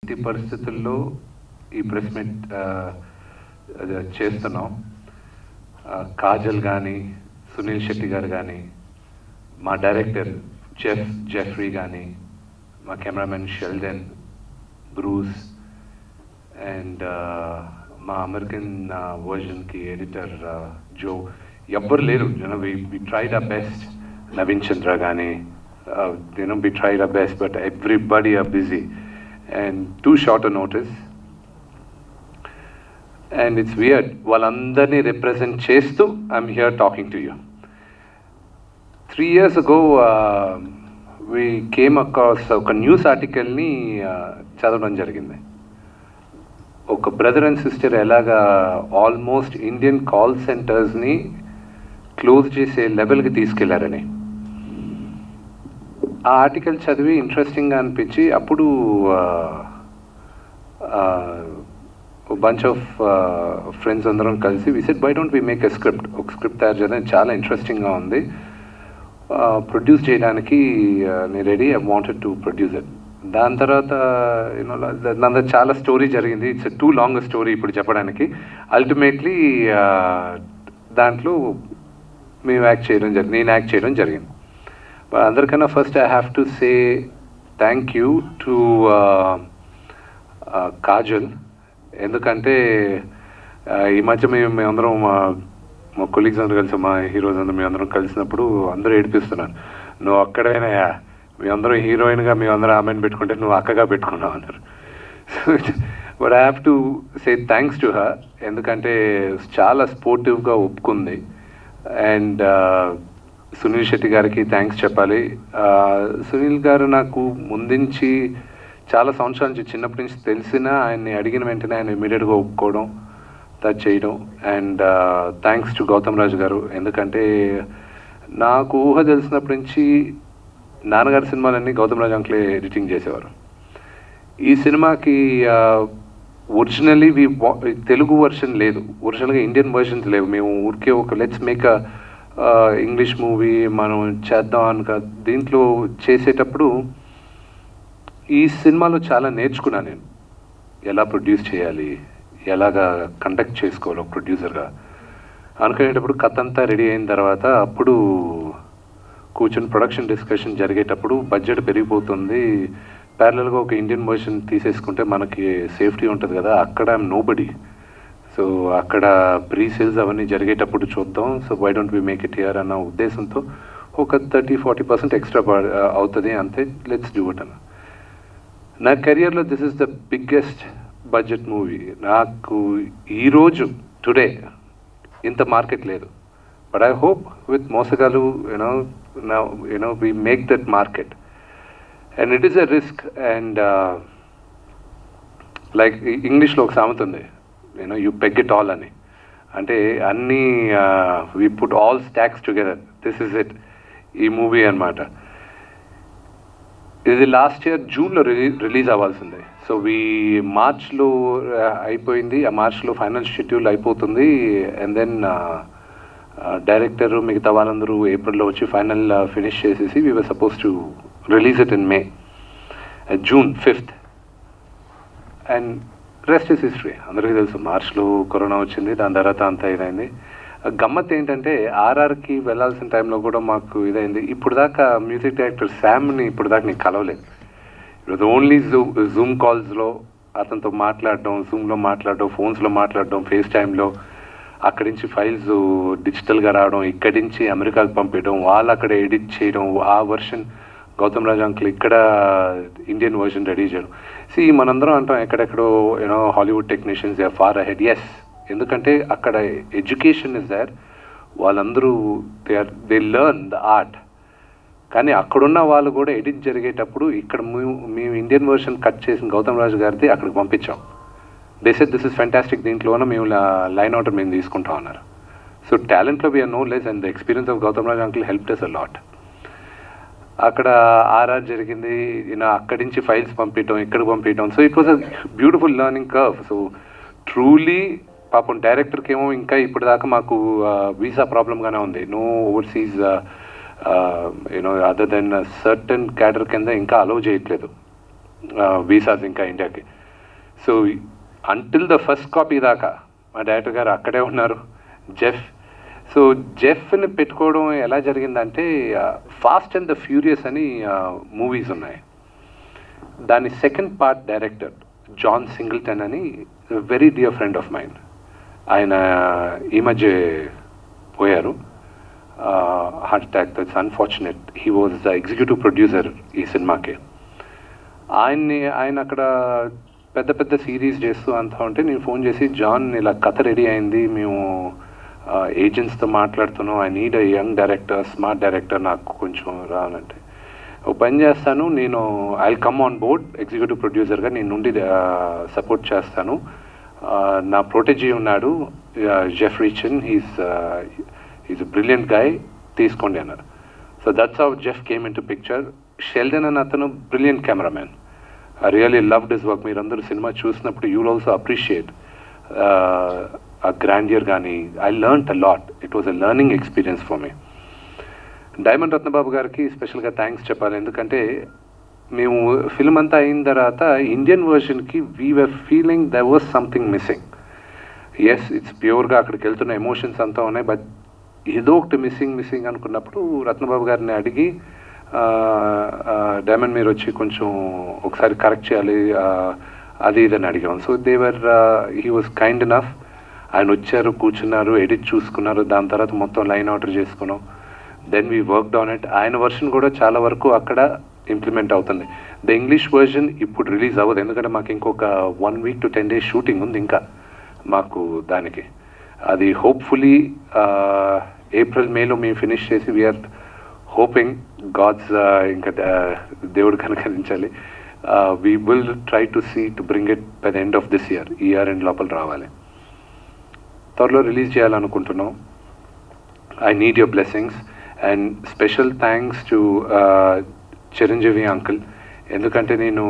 ఎట్టి పరిస్థితుల్లో ఈ ప్రెస్ మీట్ చేస్తున్నాం. కాజల్ కానీ, సునీల్ శెట్టి గారు కానీ, మా డైరెక్టర్ జెఫ్రీ కానీ, మా కెమెరామెన్ షెల్డన్, బ్రూస్ అండ్ మా అమెరికన్ వర్జన్కి ఎడిటర్ జో, ఎవ్వరు లేరు. We tried our best. Naveen Chandra కానీ, we tried our best, but everybody are busy and too short a notice. And it's weird. Valandarni represent chestu, I'm here talking to you. 3 years ago, we came across a news article ni చదవడం జరిగింది. ఒక brother and sister ఎలాగా almost Indian call సెంటర్స్ని close చేసే లెవెల్కి తీసుకెళ్లారని. ఆ article చదివి ఇంట్రెస్టింగ్గా అనిపించి అప్పుడు బంచ్ ఆఫ్ ఫ్రెండ్స్ అందరం కలిసి we said why don't we make a script. ఒక స్క్రిప్ట్ తయారు చేయడం చాలా ఇంట్రెస్టింగ్గా ఉంది, ప్రొడ్యూస్ చేయడానికి నేను ready, I wanted to produce it. దాని తర్వాత దాని చాలా స్టోరీ జరిగింది. ఇట్స్ టూ లాంగ్ స్టోరీ ఇప్పుడు చెప్పడానికి. అల్టిమేట్లీ దాంట్లో మేము యాక్ట్ చేయడం జరిగింది, నేను యాక్ట్ చేయడం జరిగింది. అందరికన్నా first I have to say thank you to Kajal. ఎందుకంటే ఈ మధ్య మేమందరం మా కొలీగ్స్ అందరూ కలిసి, మా హీరోస్ అందరూ మేమందరం కలిసినప్పుడు అందరూ ఏడిపిస్తున్నారు, నువ్వు అక్కడైనా మేమందరం హీరోయిన్గా మేమందరం ఆమెను పెట్టుకుంటే నువ్వు అక్కగా పెట్టుకున్నావు అన్నారు. But I have to say thanks to her. ఎందుకంటే చాలా స్పోర్టివ్గా ఒప్పుకుంది. అండ్ సునీల్ శెట్టి గారికి థ్యాంక్స్ చెప్పాలి. సునీల్ గారు నాకు ముందుంచి చాలా సంవత్సరాల నుంచి, చిన్నప్పటి నుంచి తెలిసిన, ఆయన్ని అడిగిన వెంటనే ఆయన ఇమీడియట్గా ఒప్పుకోవడం, టచ్ చేయడం. అండ్ థ్యాంక్స్ టు గౌతమ్ రాజు గారు. ఎందుకంటే నాకు ఊహ తెలిసినప్పటి నుంచి నాన్నగారి సినిమాలన్నీ గౌతమ్ రాజు అంకులే ఎడిటింగ్ చేసేవారు. ఈ సినిమాకి ఒరిజినల్లీ తెలుగు వర్షన్ లేదు, ఒరిజినల్గా ఇండియన్ వర్షన్స్ లేవు. మేము ఊరికే ఒక లెట్స్ మేక్ ఇంగ్లీష్ మూవీ మనం చేద్దాం అనుక దీంట్లో చేసేటప్పుడు ఈ సినిమాలో చాలా నేర్చుకున్నాను నేను. ఎలా ప్రొడ్యూస్ చేయాలి, ఎలాగా కండక్ట్ చేసుకోవాలి ఒక ప్రొడ్యూసర్గా అనుకునేటప్పుడు. కథ అంతా రెడీ అయిన తర్వాత అప్పుడు కూర్చొని ప్రొడక్షన్ డిస్కషన్ జరిగేటప్పుడు బడ్జెట్ పెరిగిపోతుంది, ప్యారలల్గా ఒక ఇండియన్ వర్షన్ తీసేసుకుంటే మనకి సేఫ్టీ ఉంటుంది కదా, అక్కడ ఐఎమ్ నోబడీ. సో అక్కడ ప్రీ సేల్స్ అవన్నీ జరిగేటప్పుడు చూద్దాం, so why don't we make it here అన్న ఉద్దేశంతో ఒక 30-40% ఎక్స్ట్రా అవుతుంది అంతే, లెట్స్ డూ ఇట్ అన్న. నా కెరియర్లో this is the biggest budget movie. నాకు ఈరోజు టుడే ఇంత మార్కెట్ లేదు, but I hope with Mosagallu you know we make that market. And it is a risk. And like ఇంగ్లీష్లో ఒక సామెత ఉంది, యూ పెగ్ ఇట్ ఆల్ అని. అంటే అన్నీ we put all stocks together, this is it, ఈ మూవీ అనమాట. ఇది లాస్ట్ ఇయర్ జూన్లో రిలీజ్ అవ్వాల్సిందే. సో మార్చ్లో అయిపోయింది, ఆ మార్చ్లో ఫైనల్ షెడ్యూల్ అయిపోతుంది. అండ్ దెన్ డైరెక్టర్ మిగతా వాళ్ళందరూ ఏప్రిల్లో వచ్చి ఫైనల్ ఫినిష్ చేసేసి we were suppose to release it in May, June 5th. And rest is history. అందరికీ తెలుసు మార్చ్లో కరోనా వచ్చింది, దాని తర్వాత అంతా ఇదైంది. గమ్మత్ ఏంటంటే ఆర్ఆర్కి వెళ్ళాల్సిన టైంలో కూడా మాకు ఇదైంది. ఇప్పుడు దాకా మ్యూజిక్ డైరెక్టర్ శామ్ని ఇప్పుడు దాకా నీకు కలవలేదు. ఈరోజు ఓన్లీ జూమ్ కాల్స్లో అతనితో మాట్లాడడం, జూమ్లో మాట్లాడడం, ఫోన్స్లో మాట్లాడడం, ఫేస్ టైంలో, అక్కడి నుంచి ఫైల్స్ డిజిటల్గా రావడం, ఇక్కడి నుంచి అమెరికాకు పంపించడం, వాళ్ళు అక్కడ ఎడిట్ చేయడం, ఆ వర్షన్ గౌతమ్ రాజు అంకుల్ ఇక్కడ ఇండియన్ వర్షన్ రెడీ చేయడం. మనందరం అంటాం ఎక్కడెక్కడో Hollywood technicians they are far ahead. Yes, ఎందుకంటే అక్కడ ఎడ్యుకేషన్ ఇస్ దేర్, వాళ్ళందరూ దే లెర్న్ ద ఆర్ట్. కానీ అక్కడున్న వాళ్ళు కూడా ఎడిట్ జరిగేటప్పుడు ఇక్కడ మేము ఇండియన్ వర్షన్ కట్ చేసిన గౌతమ్ రాజు గారిది అక్కడికి పంపించాం. They said this is fantastic, దీంట్లోనే మేము లైన్ అవుట్ మేము తీసుకుంటాం అన్నారు. సో టాలెంట్లో we are no less, and the experience of Gautam Raju uncle helped us a lot. అక్కడ ఆర్ఆర్ జరిగింది, అక్కడి నుంచి ఫైల్స్ పంపించడం, ఇక్కడికి పంపించడం. So it was a beautiful learning curve. So truly పాపం డైరెక్టర్కి ఏమో ఇంకా ఇప్పుడు దాకా మాకు వీసా ప్రాబ్లంగానే ఉంది. No overseas other than certain cadre కింద ఇంకా అలౌ చేయట్లేదు. వీసాస్ ఇంకా ఇండియాకి. So until the first copy దాకా మా డైరెక్టర్ గారు అక్కడే ఉన్నారు, జెఫ్. సో జెఫ్ని పెట్టుకోవడం ఎలా జరిగిందంటే, ఫాస్ట్ అండ్ ద ఫ్యూరియస్ అని మూవీస్ ఉన్నాయి, దాని second part director John Singleton అని very dear friend of mind. ఆయన ఈ మధ్య పోయారు, heart attack. That's unfortunate. He was the executive producer ఈ సినిమాకి. ఆయన అక్కడ పెద్ద పెద్ద సిరీస్ చేస్తూ అంతా ఉంటే నేను ఫోన్ చేసి, జాన్ ఇలా కథ రెడీ అయింది, మేము ఏజెంట్స్తో మాట్లాడుతున్నాం, I need a young director, smart director, నాకు కొంచెం రానంటే, ఒక పని చేస్తాను నేను, I come on board executive ప్రొడ్యూసర్గా, నేను నుండి సపోర్ట్ చేస్తాను, నా ప్రొటెజీ ఉన్నాడు జెఫ్ రిచన్, హీస్ బ్రిలియంట్ గాయ్, తీసుకోండి అన్నారు. So that's how Jeff came in to picture. Sheldon అని అతను brilliant cameraman. I really loved his work. మీరందరూ సినిమా చూసినప్పుడు యూ విల్ ఆల్సో అప్రిషియేట్ ఆ గ్రాండియర్ కానీ. I learned a lot. It was a learning experience for me. Diamond Ratnababu గారికి స్పెషల్గా thanks చెప్పాలి, ఎందుకంటే మేము ఫిల్మ్ అంతా అయిన తర్వాత ఇండియన్ వర్షన్కి we were feeling there was something missing. Yes, it's ప్యూర్గా అక్కడికి వెళ్తున్న ఎమోషన్స్ అంతా ఉన్నాయి, బట్ ఏదో ఒకటి మిస్సింగ్ అనుకున్నప్పుడు రత్నబాబు గారిని అడిగి, డైమండ్ మీరు వచ్చి కొంచెం ఒకసారి కరెక్ట్ చేయాలి అది ఇదని అడిగాం. So there he was kind enough. ఆయన వచ్చారు, కూర్చున్నారు, ఎడిట్ చూసుకున్నారు, దాని తర్వాత మొత్తం లైన్ ఆర్డర్ చేసుకున్నాం. Then we worked on it. ఆయన వర్షన్ కూడా చాలా వరకు అక్కడ ఇంప్లిమెంట్ అవుతుంది. ద ఇంగ్లీష్ వర్షన్ ఇప్పుడు రిలీజ్ అవ్వదు, ఎందుకంటే మాకు ఇంకొక 1 week to 10 days షూటింగ్ ఉంది ఇంకా మాకు దానికి. అది హోప్ఫుల్లీ ఏప్రిల్ మేలో మేము ఫినిష్ చేసి, వీఆర్ హోపింగ్ గాడ్స్ ఇంకా దేవుడు కనుకరించాలి, we will try to see to bring it by the end of this year. ఈ ఇయర్ ఎండ్ లోపల రావాలి, త్వరలో రిలీజ్ చేయాలనుకుంటున్నాం. I need your blessings and special thanks to Chiranjeevi uncle. ఎందుకంటే నేను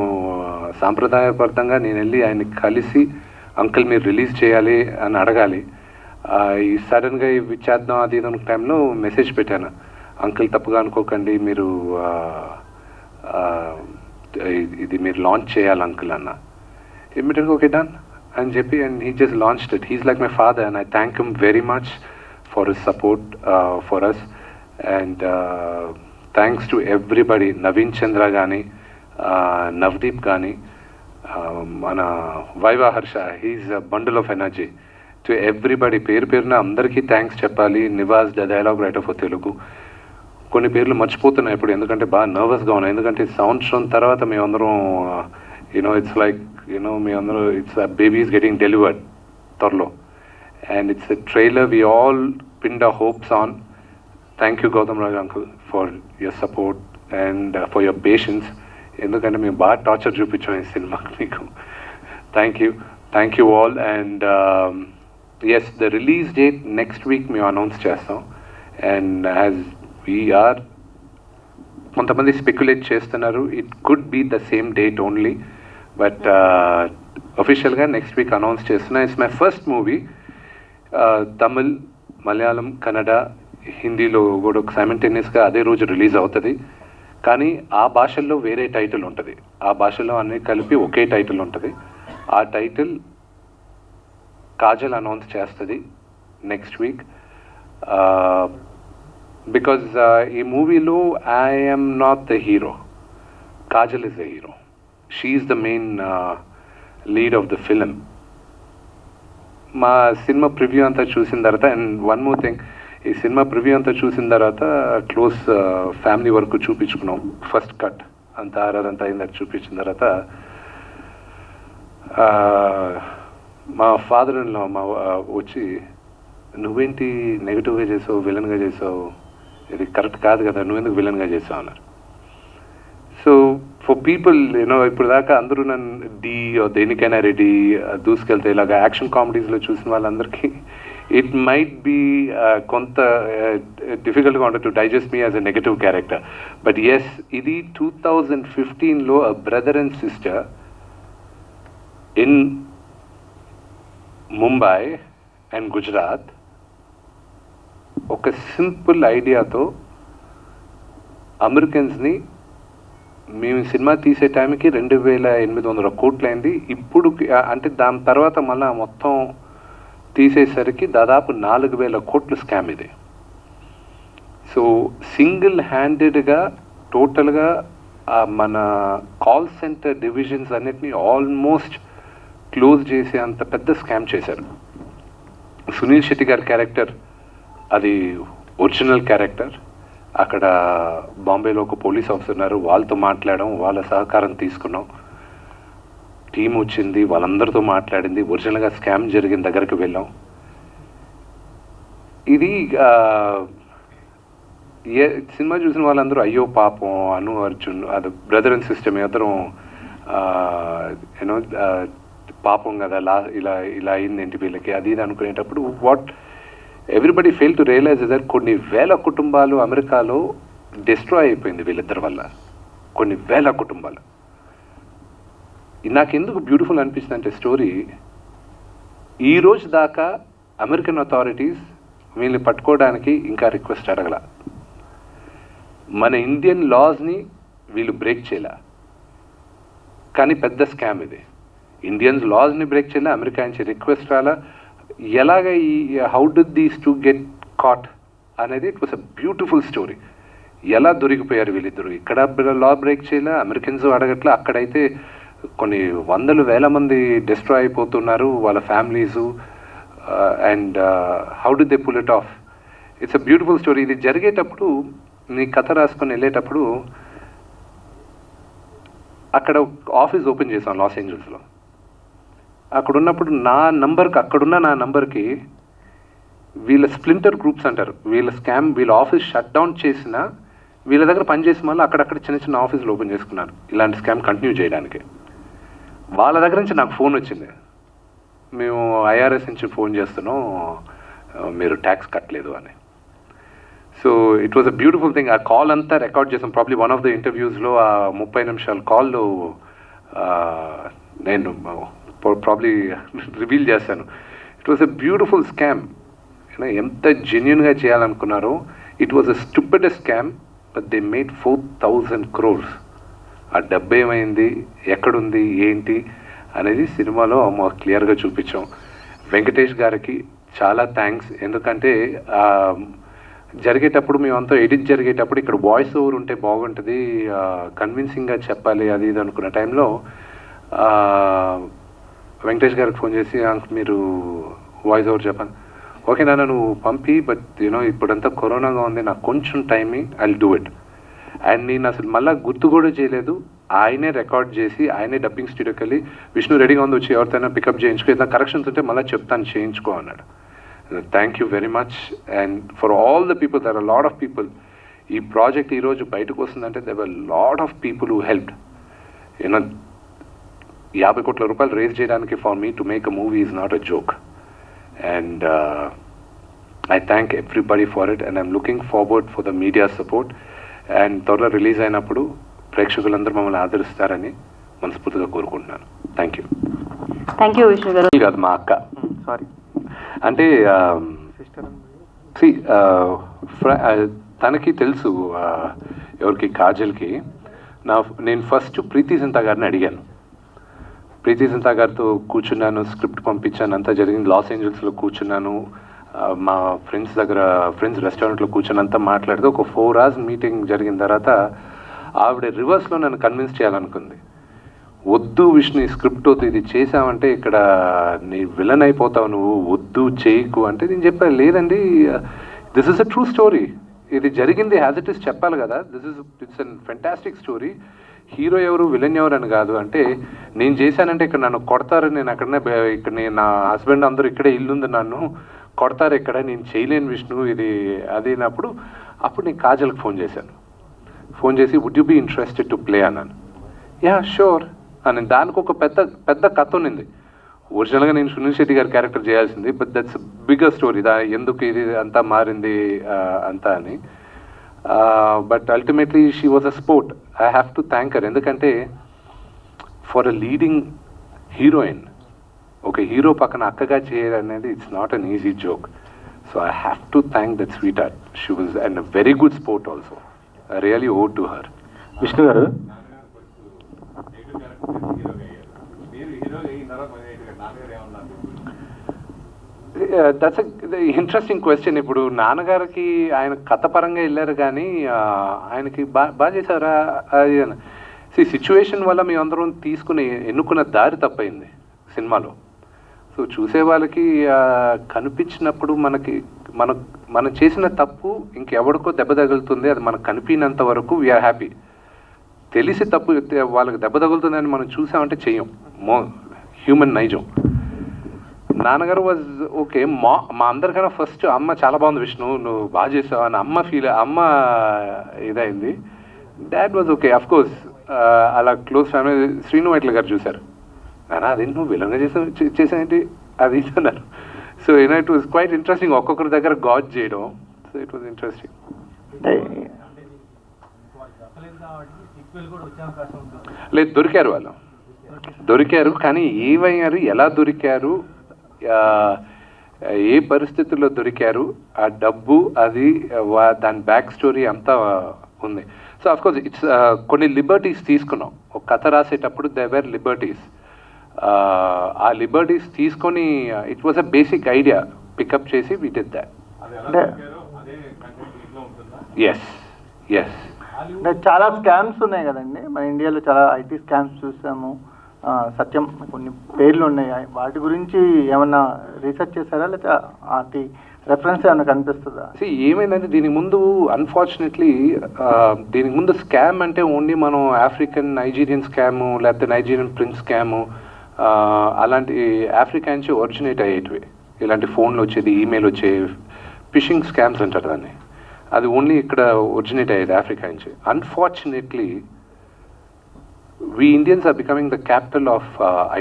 సాంప్రదాయబద్ధంగా నేను వెళ్ళి ఆయన కలిసి, అంకుల్ మీరు రిలీజ్ చేయాలి అని అడగాలి. ఈ సడన్గా ఇవి చేద్దాం అది ఇది టైంలో మెసేజ్ పెట్టాను, అంకుల్ తప్పుగా అనుకోకండి, మీరు ఇది మీరు లాంచ్ చేయాలి అంకుల్ అన్న. ఇమ్మీడియట్గా ఓకే డన్ అని చెప్పి, and he just launched it. He's like my father and I thank him very much for his support for us. And thanks to everybody, Naveen Chandra కానీ, నవదీప్ కానీ, మన Viva Harsha, he is a bundle of energy. To everybody పేరు పేరున అందరికీ thanks చెప్పాలి. Nivas the dialogue writer for Telugu. కొన్ని పేర్లు మర్చిపోతున్నాయి ఇప్పుడు, ఎందుకంటే బాగా నర్వస్గా ఉన్నాయి, ఎందుకంటే సంవత్సరం తర్వాత మేమందరం ఇట్స్ లైక్ మేమందరూ it's baby is getting delivered త్వరలో, and it's a trailer we all pinned our hopes on. Thank you Gautham Raj uncle for your support and for your patience, ఎందుకంటే మేము బాగా టార్చర్ చూపించాం ఈ సినిమాకి మీకు. Thank you all. And yes, the release date next week మేము announce చేస్తాం. And as we are, కొంతమంది స్పెక్యులేట్ చేస్తున్నారు, it could be the same date only, but అఫీషియల్గా నెక్స్ట్ వీక్ అనౌన్స్ చేస్తున్నా. It's my first movie. Tamil, Malayalam, Kannada, హిందీలో కూడా సైమల్టేనియస్గా అదే రోజు రిలీజ్ అవుతుంది. కానీ ఆ భాషల్లో వేరే టైటిల్ ఉంటుంది, ఆ భాషలో అన్నీ కలిపి ఒకే టైటిల్ ఉంటుంది. ఆ టైటిల్ కాజల్ అనౌన్స్ చేస్తుంది నెక్స్ట్ వీక్. బికాజ్ ఈ మూవీలో I'm not the hero, Kajal is the hero. She is the main lead of the film. మా సినిమా ప్రివ్యూ అంతా చూసిన తర్వాత, అండ్ వన్ మోర్ థింగ్, ఈ సినిమా ప్రివ్యూ అంతా చూసిన తర్వాత క్లోజ్ ఫ్యామిలీ వరకు చూపించుకున్నాం. ఫస్ట్ కట్ అంతా అదంతా అయింది, చూపించిన తర్వాత మా ఫాదర్ ఇన్ లా వచ్చి, నువ్వేంటి నెగిటివ్గా చేసావు, విలన్గా చేసావు, ఇది కరెక్ట్ కాదు కదా, నువ్వెందుకు విలన్గా చేసావు అన్నారు. సో ఫర్ పీపుల్ ఇప్పుడు దాకా అందరూ నన్ను దేనికైనా రెడీ దూసుకెళ్తే ఇలాగ యాక్షన్ కామెడీస్లో చూసిన వాళ్ళందరికీ ఇట్ మైట్ బీ కొంత డిఫికల్ట్గా ఉంటుంది to digest me as a negative character. But yes, ఇది 2015లో a brother and sister in Mumbai and Gujarat ఒక సింపుల్ ఐడియాతో అమెరికన్స్ని మేము సినిమా తీసే టైంకి 2,800 కోట్లు అయింది. ఇప్పుడు అంటే దాని తర్వాత మళ్ళీ మొత్తం తీసేసరికి దాదాపు 4,000 కోట్లు స్కామ్ ఇది. సో సింగిల్ హ్యాండెడ్గా టోటల్గా మన కాల్ సెంటర్ డివిజన్స్ అన్నిటినీ ఆల్మోస్ట్ క్లోజ్ చేసే అంత పెద్ద స్కామ్ చేశారు. సునీల్ శెట్టి గారి క్యారెక్టర్ అది ఒరిజినల్ క్యారెక్టర్. అక్కడ బాంబేలో ఒక పోలీస్ ఆఫీసర్ ఉన్నారు, వాళ్ళతో మాట్లాడడం, వాళ్ళ సహకారం తీసుకున్నాం. టీం వచ్చింది, వాళ్ళందరితో మాట్లాడింది, ఒరిజినల్గా స్కామ్ జరిగిన దగ్గరికి వెళ్ళాం. ఇది సినిమా చూసిన వాళ్ళందరూ అయ్యో పాపం అను అర్జున్ అది బ్రదర్ అండ్ సిస్టర్ ఇద్దరం యూనో పాపం కదా ఇలా అయింది ఏంటి వీళ్ళకి అది ఇది అనుకునేటప్పుడు what everybody fail to realize that కొన్ని వేల కుటుంబాలు అమెరికాలో డిస్ట్రాయ్ అయిపోయింది వీళ్ళిద్దరి వల్ల. కొన్ని వేల కుటుంబాలు. నాకెందుకు బ్యూటిఫుల్ అనిపిస్తుంది అంటే స్టోరీ, ఈ రోజు దాకా అమెరికన్ అథారిటీస్ వీళ్ళని పట్టుకోవడానికి ఇంకా రిక్వెస్ట్ అడగల. మన ఇండియన్ లాస్ని వీళ్ళు బ్రేక్ చేయలే, కానీ పెద్ద స్కామ్ ఇది. ఇండియన్స్ లాస్ని బ్రేక్ చేయలే, అమెరికా నుంచి రిక్వెస్ట్ రాలా. ఎలాగ ఈ how did these two get caught అనేది it was a beautiful story. ఎలా దొరికిపోయారు వీళ్ళిద్దరు? ఇక్కడ లా బ్రేక్ చేయలే, అమెరికన్స్ అడగట్లే, అక్కడైతే కొన్ని వందలు వేల మంది డిస్ట్రాయ్ అయిపోతున్నారు వాళ్ళ families. And how did they pull it off? It's a beautiful story. ఇది జరిగేటప్పుడు నీ కథ రాసుకొని వెళ్ళేటప్పుడు అక్కడ ఆఫీస్ ఓపెన్ చేశాం లాస్ ఏంజల్స్లో. అక్కడ ఉన్నప్పుడు అక్కడున్న నా నంబర్కి వీళ్ళ స్ప్లింటర్ గ్రూప్స్ అంటారు, వీళ్ళ ఆఫీస్ షట్ డౌన్ చేసిన వీళ్ళ దగ్గర పనిచేసిన వాళ్ళు అక్కడక్కడ చిన్న చిన్న ఆఫీసులు ఓపెన్ చేసుకున్నారు ఇలాంటి స్కామ్ కంటిన్యూ చేయడానికి. వాళ్ళ దగ్గర నుంచి నాకు ఫోన్ వచ్చింది, మేము ఐఆర్ఎస్ నుంచి ఫోన్ చేస్తున్నాం, మీరు ట్యాక్స్ కట్టలేదు అని. So it was a beautiful thing. ఆ కాల్ అంతా రికార్డ్ చేసాం. ప్రాబ్లీ వన్ ఆఫ్ ద ఇంటర్వ్యూస్లో ఆ 30 నిమిషాల కాల్లో నేను ప్రాబ్లీ రివీల్ చేశాను. It was a beautiful scam. ఎంత జెన్యున్గా చేయాలనుకున్నారో. It was a stupidest scam, but they made 4,000 crores. ఆ డబ్బు ఏమైంది, ఎక్కడుంది, ఏంటి అనేది సినిమాలో క్లియర్గా చూపించాం. వెంకటేష్ గారికి చాలా థ్యాంక్స్. ఎందుకంటే జరిగేటప్పుడు మేమంతా ఎడిట్ జరిగేటప్పుడు ఇక్కడ వాయిస్ ఓవర్ ఉంటే బాగుంటుంది, కన్విన్సింగ్గా చెప్పాలి అది ఇది అనుకున్న టైంలో వెంకటేష్ గారికి ఫోన్ చేసి మీరు వాయిస్ ఓవర్ చెప్పాను. ఓకే నాన్న నువ్వు పంపి, బట్ ఇప్పుడంతా కరోనాగా ఉంది, నాకు కొంచెం టైమి, I will do it. And నేను అసలు మళ్ళీ గుర్తు కూడా చేయలేదు. ఆయనే రికార్డ్ చేసి ఆయనే డబ్బింగ్ స్టూడియోకి వెళ్ళి విష్ణు రెడీగా ఉంది, వచ్చి ఎవరితోనైనా పికప్ చేయించుకో, ఏదైనా కరెక్షన్స్ ఉంటే మళ్ళీ చెప్తాను చేయించుకో అన్నాడు. Thank you very much. And for all the people, there are lot of people. ఈ ప్రాజెక్ట్ ఈరోజు బయటకు వస్తుందంటే there were lot of people who helped. 50 కోట్ల రూపాయలు రేజ్ చేయడానికి for me to make a movie is not a joke. And I thank everybody for it. And I'm looking forward for the media support. And త్వరలో release అయినప్పుడు ప్రేక్షకులందరూ మమ్మల్ని ఆదరిస్తారని మనస్ఫూర్తిగా కోరుకుంటున్నాను. Thank you. Thank you Vishnu గారు. కాదు మా అక్క, సారీ అంటే తనకి తెలుసు, ఎవరికి కాజల్కి. నేను ఫస్ట్ ప్రీతి జింతా గారిని అడిగాను. ప్రీతి జింతా గారితో కూర్చున్నాను, స్క్రిప్ట్ పంపించాను, అంతా జరిగింది. లాస్ ఏంజల్స్లో కూర్చున్నాను, మా ఫ్రెండ్స్ రెస్టారెంట్లో కూర్చొని అంతా మాట్లాడితే ఒక 4 hours మీటింగ్ జరిగిన తర్వాత ఆవిడ రివర్స్లో నన్ను కన్విన్స్ చేయాలనుకుంది. వద్దు విష్ణు, ఈ స్క్రిప్ట్ వద్దు, ఇది చేసామంటే ఇక్కడ నీ విలన్ అయిపోతావు, నువ్వు వద్దు చేయకు అంటే నేను చెప్పాను, లేదండి this is a true story, ఇది జరిగింది యాజ్ ఇట్ ఈస్ చెప్పాలి కదా, it's an fantastic story, hero ఎవరు విలన్ ఎవరు అని కాదు. అంటే నేను చేశానంటే ఇక్కడ నన్ను కొడతారు, నేను అక్కడనే ఇక్కడ నా హస్బెండ్ అందరూ ఇక్కడే ఇల్లుంది, నన్ను కొడతారు ఇక్కడ, నేను చేయలేను విష్ణు ఇది అది అప్పుడు నేను కాజల్కి ఫోన్ చేశాను. ఫోన్ చేసి would you be interested to play అన్నాను. యా షూర్ అని. దానికి ఒక పెద్ద కథ ఉన్నింది. ఒరిజినల్గా నేను సునీల్ శెట్టి గారి క్యారెక్టర్ చేయాల్సింది, బట్ దట్స్ బిగ్గర్ స్టోరీ, ఎందుకు ఇది అంతా మారింది అంతా అని. But ultimately she was a sport. I have to thank her. ఎందుకంటే ఫర్ అ లీడింగ్ హీరోయిన్, ఒక హీరో పక్కన అక్కగా చేయాలనేది it's not an easy joke. So I have to thank that sweetheart. She was and a very good sport also. I really owe to her. Vishnu garu, that's interesting question. ఇప్పుడు నాన్నగారికి ఆయన కథ పరంగా వెళ్ళారు కానీ ఆయనకి బాగా చేశారా అది సిచ్యువేషన్ వల్ల మేమందరం ఎన్నుకున్న దారి తప్పైంది సినిమాలో. సో చూసే వాళ్ళకి కనిపించినప్పుడు మనం చేసిన తప్పు ఇంకెవడికో దెబ్బ తగులుతుంది, అది మనకు కనిపినంత వరకు వీఆర్ హ్యాపీ. తెలిసి తప్పు వాళ్ళకి దెబ్బ తగులుతుందని మనం చూసామంటే చెయ్యం, హ్యూమన్ నైజం. నాన్నగారు వాజ్ ఓకే. మా అందరికన్నా ఫస్ట్ అమ్మ చాలా బాగుంది విష్ణు, నువ్వు బాగా చేసావు అని అమ్మ ఇదైంది. Dad was okay. Of course అలా క్లోజ్ ఫ్యామిలీ. శ్రీను వైట్ల గారు చూశారు, నానా అది నువ్వు విలంగా చేసావేంటి అది అన్నారు. So it was quite interesting, ఒక్కొక్కరి దగ్గర గాడ్ చేయడం. So it was interesting. లేదు, దొరికారు కానీ ఏమయ్యారు, ఎలా దొరికారు, ఏ పరిస్థితుల్లో దొరికారు, ఆ డబ్బు అది దాని బ్యాక్ స్టోరీ అంతా ఉంది. సో అఫ్కోర్స్ ఇట్స్ కొన్ని లిబర్టీస్ తీసుకున్నాం. ఒక కథ రాసేటప్పుడు దే వేర్ లిబర్టీస్. ఆ లిబర్టీస్ తీసుకొని it was a basic idea pick up చేసి వి డిడ్ దట్. ఎస్ అంటే చాలా స్కామ్స్ ఉన్నాయి కదండి మన ఇండియాలో, చాలా ఐటీ స్కామ్స్ చూసాము. సత్యం కొన్ని పేర్లు ఉన్నాయి, వాటి గురించి ఏమన్నా రీసెర్చ్ చేశారా, లేకపోతే వాటి రెఫరెన్స్ ఏమైనా కనిపిస్తుందా? ఏమైందంటే దీనికి ముందు అన్ఫార్చునేట్లీ దీనికి ముందు స్కామ్ అంటే ఓన్లీ మనం ఆఫ్రికన్ నైజీరియన్ స్కాము లేకపోతే నైజీరియన్ ప్రిన్స్ స్కాము అలాంటి ఆఫ్రికా నుంచి ఒరిజినేట్ అయ్యేటివి. ఇలాంటి ఫోన్లు వచ్చేది, ఈమెయిల్ వచ్చే ఫిషింగ్ స్కామ్స్ అంటారు దాన్ని. అది ఓన్లీ ఇక్కడ ఒరిజినేట్ అయ్యేది ఆఫ్రికా నుంచి. Unfortunately we Indians are becoming the capital of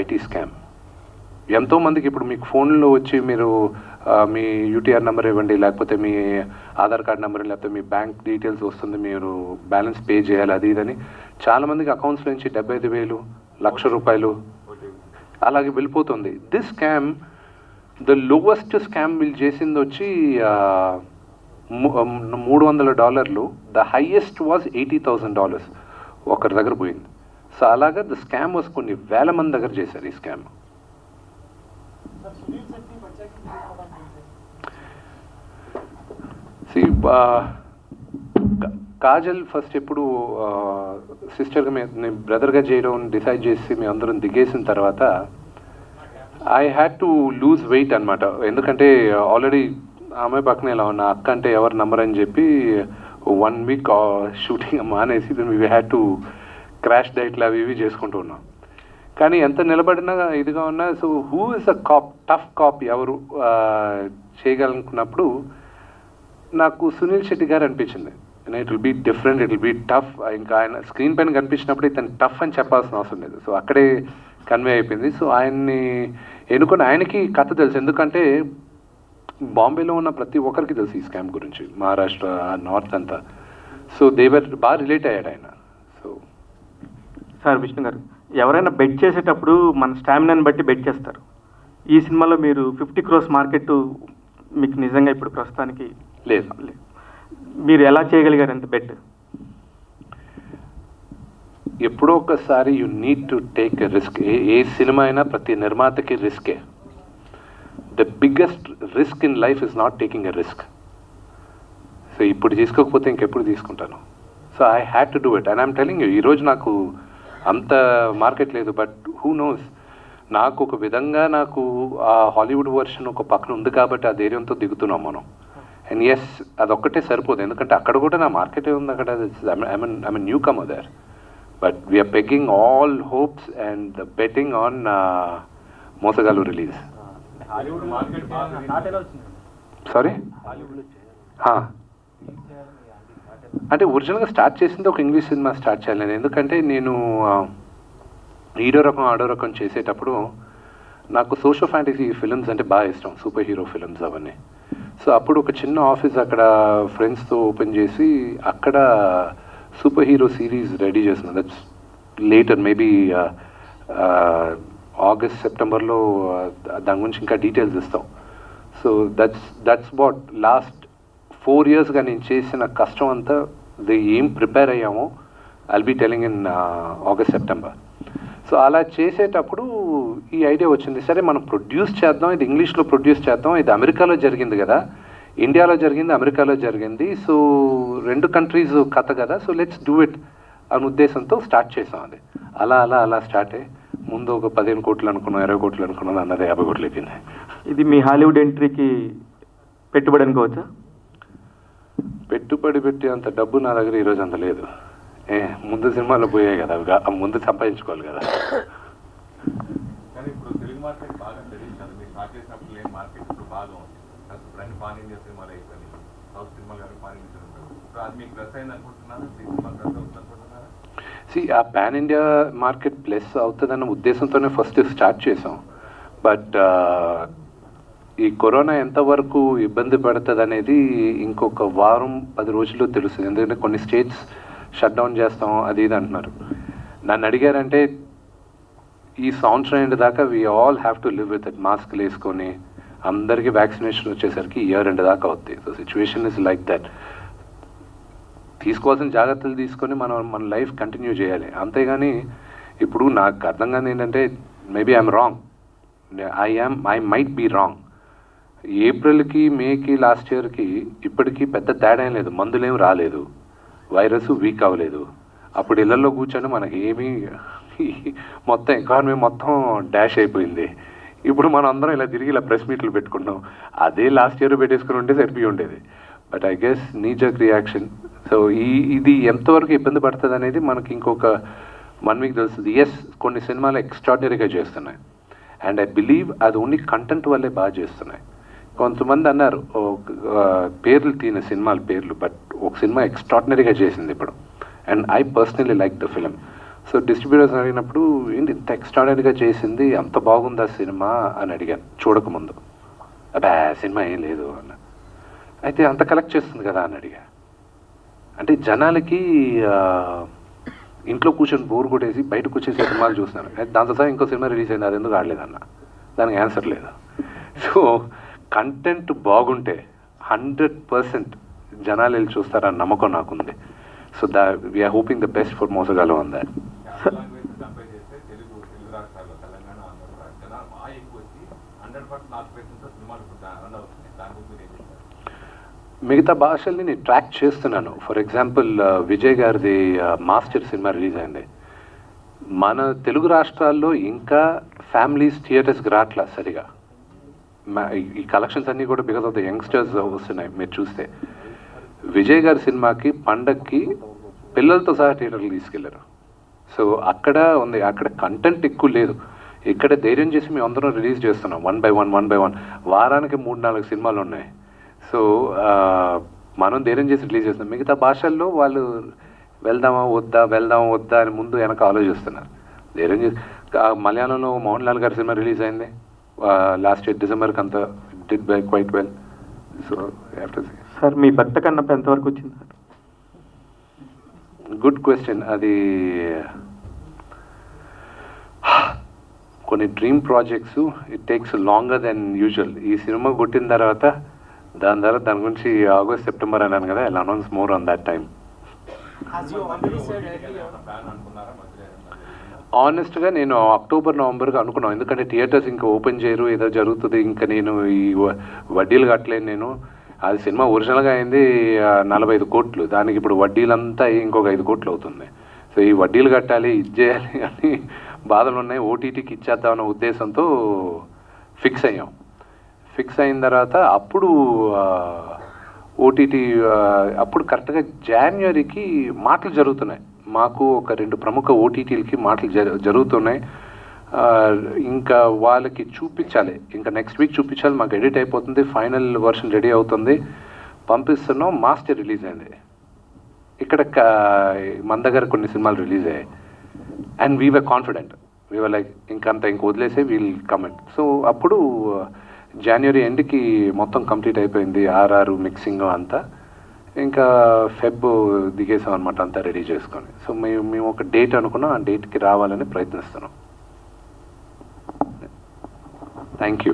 IT scam. ఎంతోమందికి ఇప్పుడు మీకు ఫోన్లో వచ్చి మీరు మీ యూటీఆర్ నెంబర్ ఇవ్వండి, లేకపోతే మీ ఆధార్ కార్డ్ నెంబర్, లేకపోతే మీ బ్యాంక్ డీటెయిల్స్ వస్తుంది, మీరు బ్యాలెన్స్ పే చేయాలి అది ఇదని. చాలామందికి అకౌంట్స్ నుంచి 75,000, ₹1,00,000 అలాగే వెళ్ళిపోతుంది. This scam, the lowest scam వీళ్ళు చేసింది వచ్చి $300. ద హైయెస్ట్ వాజ్ $80,000 ఒకరి దగ్గర పోయింది. సో అలాగా ద స్కామ్ వాజ్ కొన్ని వేల మంది దగ్గర చేశారు ఈ స్కామ్. కాజల్ ఫస్ట్ ఎప్పుడు సిస్టర్గా మేము బ్రదర్గా చేయడం డిసైడ్ చేసి మేము అందరం దిగేసిన తర్వాత I had to lose weight అనమాట. ఎందుకంటే ఆల్రెడీ ఆమె పక్కన ఇలా ఉన్న అక్క అంటే ఎవరు నంబర్ అని చెప్పి 1 వీక్ షూటింగ్ మానేసి వీ హ్యాడ్ టు క్రాష్ డైట్లు అవి ఇవి చేసుకుంటూ ఉన్నాం. కానీ ఎంత నిలబడినా ఇదిగా ఉన్నా, so who is a tough cop ఎవరు చేయగలనుకున్నప్పుడు నాకు సునీల్ శెట్టి గారు అనిపించింది. It will be different, it will be tough. ఇంకా ఆయన స్క్రీన్ పైన కనిపించినప్పుడు ఇతను టఫ్ అని చెప్పాల్సిన అవసరం లేదు. సో అక్కడే కన్వే అయిపోయింది. సో ఆయన్ని ఎన్నుకొని, ఆయనకి కథ తెలుసు. ఎందుకంటే బాంబేలో ఉన్న ప్రతి ఒక్కరికి తెలుసు ఈ స్కామ్ గురించి, మహారాష్ట్ర నార్త్ అంతా. సో దేవర్ బాగా రిలేట్ అయ్యాడు ఆయన. సో సార్ విష్ణు గారు, ఎవరైనా బెట్ చేసేటప్పుడు మన స్టామినాని బట్టి బెట్ చేస్తారు. ఈ సినిమాలో మీరు 50 crores మార్కెట్ మీకు నిజంగా ఇప్పుడు ప్రస్తుతానికి లేదు. మీరు ఎలా చేయగలిగారు అంత బెట్? ఎప్పుడో ఒకసారి you need to take a risk. ఏ సినిమా అయినా ప్రతి నిర్మాతకి రిస్కే. The biggest risk in life is not taking a risk. So ఇప్పుడు తీసుకోకపోతే ఇంకెప్పుడు తీసుకుంటాను. So I had to do it and I'm telling you, ఈరోజు నాకు అంత మార్కెట్ లేదు, బట్ హూ నోస్, నాకు ఒక విధంగా నాకు ఆ హాలీవుడ్ వర్షన్ ఒక పక్కన ఉంది కాబట్టి ఆ ధైర్యంతో దిగుతున్నాం మనం. అండ్ ఎస్, అదొక్కటే సరిపోదు, ఎందుకంటే అక్కడ కూడా నా మార్కెటే ఉంది. అక్కడ I newcomer there, but we're pegging all hopes and betting on Mosagallu release. Sorry, అంటే ఒరిజినల్గా స్టార్ట్ చేసింది ఒక ఇంగ్లీష్ సినిమా స్టార్ట్ చేయాలి నేను. ఎందుకంటే నేను ఈడో రకం ఆడో రకం చేసేటప్పుడు నాకు సోషల్ ఫ్యాంటసీ ఫిల్మ్స్ అంటే బాగా ఇష్టం, సూపర్ హీరో ఫిల్మ్స్ అవన్నీ. సో అప్పుడు ఒక చిన్న ఆఫీస్ అక్కడ ఫ్రెండ్స్తో ఓపెన్ చేసి అక్కడ సూపర్ హీరో సిరీస్ రెడీ చేస్తున్నాను. దట్స్ లేటర్, మేబీ ఆగస్ట్ సెప్టెంబర్లో దాని గురించి ఇంకా డీటెయిల్స్ ఇస్తాం. సో దట్స్ వాట్ లాస్ట్ 4 yearsగా నేను చేసిన కష్టం అంతా ఏం ప్రిపేర్ అయ్యామో I'll be telling in August September. So అలా చేసేటప్పుడు ఈ ఐడియా వచ్చింది, సరే మనం ప్రొడ్యూస్ చేద్దాం, ఇది ఇంగ్లీష్లో ప్రొడ్యూస్ చేద్దాం, ఇది అమెరికాలో జరిగింది కదా, ఇండియాలో జరిగింది, అమెరికాలో జరిగింది, సో 2 కంట్రీస్ కథ కదా, సో లెట్స్ డూ ఇట్ అనే ఉద్దేశంతో స్టార్ట్ చేసాం. అది అలా అలా అలా స్టార్ట్ అయ్యి ముందు ఒక 15 కోట్లు అనుకున్నాం, 20 కోట్లు అనుకున్నాం, అన్నది 50 కోట్లు అయిపోయింది. ఇది మీ హాలీవుడ్ ఎంట్రీకి పెట్టుబడి అనుకోవచ్చా? పెట్టుబడి పెట్టి అంత డబ్బు నా దగ్గర ఈరోజు అంత లేదు. ముందు సినిమాలో పోయాయి కదా, ముందు సంపాదించుకోవాలి కదా. కానీ ఇప్పుడు తెలుగు మార్కెట్ బాగా తెలియదు. మీరు స్టార్ట్ చేసినప్పుడు లేని మార్కెట్ ఇప్పుడు బాగా ఉంది. ఇప్పుడు అన్ని పాన్ ఇండియా సినిమాలు అయిపోయి సౌత్ సినిమాలు కానీ పాన్ ఇండియా సినిమాలు ఇప్పుడు అది మీకు ప్లస్ అయింది అనుకుంటున్నారా? సినిమా ప్లస్ అవుతుంది అనుకుంటున్నారా? ఆ పాన్ ఇండియా మార్కెట్ ప్లస్ అవుతుందన్న ఉద్దేశంతోనే ఫస్ట్ స్టార్ట్ చేసాం. బట్ ఈ కరోనా ఎంతవరకు ఇబ్బంది పడుతుంది అనేది ఇంకొక వారం 10 రోజుల్లో తెలుస్తుంది. ఎందుకంటే కొన్ని స్టేట్స్ షట్ డౌన్ చేస్తాం అది ఇది అంటున్నారు. నన్ను అడిగారంటే ఈ సంవత్సరం ఎండ్ దాకా we all have to live with it. మాస్క్లు వేసుకొని అందరికీ వ్యాక్సినేషన్ వచ్చేసరికి ఇయర్ ఎండ్ దాకా అవుతుంది. So situation is like that. తీసుకోవాల్సిన జాగ్రత్తలు తీసుకొని మన లైఫ్ కంటిన్యూ చేయాలి. అంతేగాని ఇప్పుడు నాకు అర్థం కాదు ఏంటంటే, maybe I'm wrong, I might be wrong. ఏప్రిల్కి మేకి లాస్ట్ ఇయర్కి ఇప్పటికీ పెద్ద తేడా ఏం లేదు. మందులేం రాలేదు, వైరస్ వీక్ అవ్వలేదు. అప్పుడు ఇళ్లలో కూర్చొని మనకి ఏమీ మొత్తం ఎకానమీ మొత్తం డాష్ అయిపోయింది. ఇప్పుడు మనం అందరం ఇలా తిరిగి ఇలా ప్రెస్ మీట్లు పెట్టుకుంటాం. అదే లాస్ట్ ఇయర్ పెట్టేసుకుని ఉంటే సరిపోయి ఉండేది. But I guess knee jerk reaction. So ఇది ఎంతవరకు ఇబ్బంది పడుతుంది అనేది మనకి ఇంకొక 1 వీక్ తెలుస్తుంది. ఎస్, కొన్ని సినిమాలు ఎక్స్ట్రాడినరీగా చేస్తున్నాయి అండ్ ఐ బిలీవ్ అది ఓన్లీ కంటెంట్ వల్లే బాగా చేస్తున్నాయి. కొంతమంది అన్నారు పేర్లు తీన సినిమాల పేర్లు, బట్ ఒక సినిమా ఎక్స్ట్రాడినరీగా చేసింది ఇప్పుడు. And I personally like the film. So distributors అడిగినప్పుడు ఏంటి ఇంత ఎక్స్ట్రాడినరీగా చేసింది, అంత బాగుందా సినిమా అని అడిగాను చూడకముందు. అబ్బా సినిమా ఏం లేదు అన్న. అయితే అంత కలెక్ట్ చేస్తుంది కదా అని అడిగా. అంటే జనాలకి ఇంట్లో కూర్చొని బోర్ కొట్టేసి బయటకు వచ్చే సినిమాలు చూస్తున్నాను. దాంతో సహా ఇంకో సినిమా రిలీజ్ అయింది, అది ఎందుకు ఆడలేదన్న. దానికి ఆన్సర్ లేదు. సో కంటెంట్ బాగుంటే 100% జనాలు వెళ్ళి చూస్తారని నమ్మకం నాకుంది. So we're hoping the best for Mosagallu on that. Language compare చేస్తే తెలుగు రాష్ట్రాల్లో తెలంగాణ, ఆంధ్ర కూడా జనాలు బాగా ఎక్కువ వచ్చి 100% 4% సినిమాలు రన్ అవుతున్నాయి. దాని గురించి ఏం చెప్తారు? మిగతా భాషల్ని నేను ట్రాక్ చేస్తున్నాను. ఫర్ ఎగ్జాంపుల్ విజయ్ గారిది మాస్టర్ సినిమా రిలీజ్ అయింది. మన తెలుగు రాష్ట్రాల్లో ఇంకా ఫ్యామిలీస్ థియేటర్స్కి రావట్లా సరిగా. ఈ కలెక్షన్స్ అన్నీ కూడా బికాస్ ఆఫ్ ద యంగ్స్టర్స్ వస్తున్నాయి. మీరు చూస్తే విజయ్ గారి సినిమాకి పండక్కి పిల్లలతో సహా థియేటర్కి తీసుకెళ్లారు. సో అక్కడ ఉంది, అక్కడ కంటెంట్ ఎక్కువ లేదు. ఇక్కడ ధైర్యం చేసి మేము అందరం రిలీజ్ చేస్తున్నాం 1 by 1. వారానికి 3-4 సినిమాలు ఉన్నాయి. సో మనం ధైర్యం చేసి రిలీజ్ చేస్తున్నాం. మిగతా భాషల్లో వాళ్ళు వెళ్దామా వద్దా అని ముందు వెనక ఆలోచిస్తున్నారు. ధైర్యం చేసి మలయాళంలో మోహన్ లాల్ గారి సినిమా రిలీజ్ అయింది లాస్ట్ ఇయర్ డిసెంబర్కి, అంతా did by quite well. So sir మీ భక్త కన్నప్ప ఎంతవరకు వచ్చింది సార్? Good question. అది కొన్ని dream projects it takes longer than usual. ఈ సినిమా కొట్టిన తర్వాత దాని గురించి ఆగస్ట్ సెప్టెంబర్ అన్నాను కదా, I'll announce more on that time. ఆనెస్ట్గా నేను అక్టోబర్ నవంబర్గా అనుకున్నాను. ఎందుకంటే థియేటర్స్ ఇంకా ఓపెన్ చేయరు, ఏదో జరుగుతుంది, ఇంకా నేను ఈ వడ్డీలు కట్టలేను. నేను అది సినిమా ఒరిజినల్గా అయింది 45 కోట్లు, దానికి ఇప్పుడు వడ్డీలంతా ఇంకొక 5 కోట్లు అవుతుంది. సో ఈ వడ్డీలు కట్టాలి, ఇది చేయాలి అని బాధలు ఉన్నాయి. ఓటీటీకి ఇచ్చేద్దామన్న ఉద్దేశంతో ఫిక్స్ అయ్యాం. ఫిక్స్ అయిన తర్వాత అప్పుడు ఓటీటీ అప్పుడు కరెక్ట్గా జనవరికి మాటలు జరుగుతున్నాయి. మాకు ఒక 2 ప్రముఖ ఓటీటీలకి మాటలు జరుగుతున్నాయి. ఇంకా వాళ్ళకి చూపించాలి, ఇంకా నెక్స్ట్ వీక్ చూపించాలి. మాకు ఎడిట్ అయిపోతుంది, ఫైనల్ వర్షన్ రెడీ అవుతుంది, పంపిస్తున్నాం. మాస్టర్ రిలీజ్ అయింది. ఇక్కడ మన దగ్గర కొన్ని సినిమాలు రిలీజ్ అయ్యాయి. And we were confident, we were like ఇంకంత వదిలేసే వీల్ కమెంట్. సో అప్పుడు జనవరి ఎండ్కి మొత్తం కంప్లీట్ అయిపోయింది, ఆర్ఆర్ మిక్సింగ్ అంతా. ఇంకా ఫెబ్ దిగేసాం అనమాట, అంతా రెడీ చేసుకొని. సో మేము ఒక డేట్ అనుకున్నాం, ఆ డేట్కి రావాలని ప్రయత్నిస్తున్నాం. Thank you.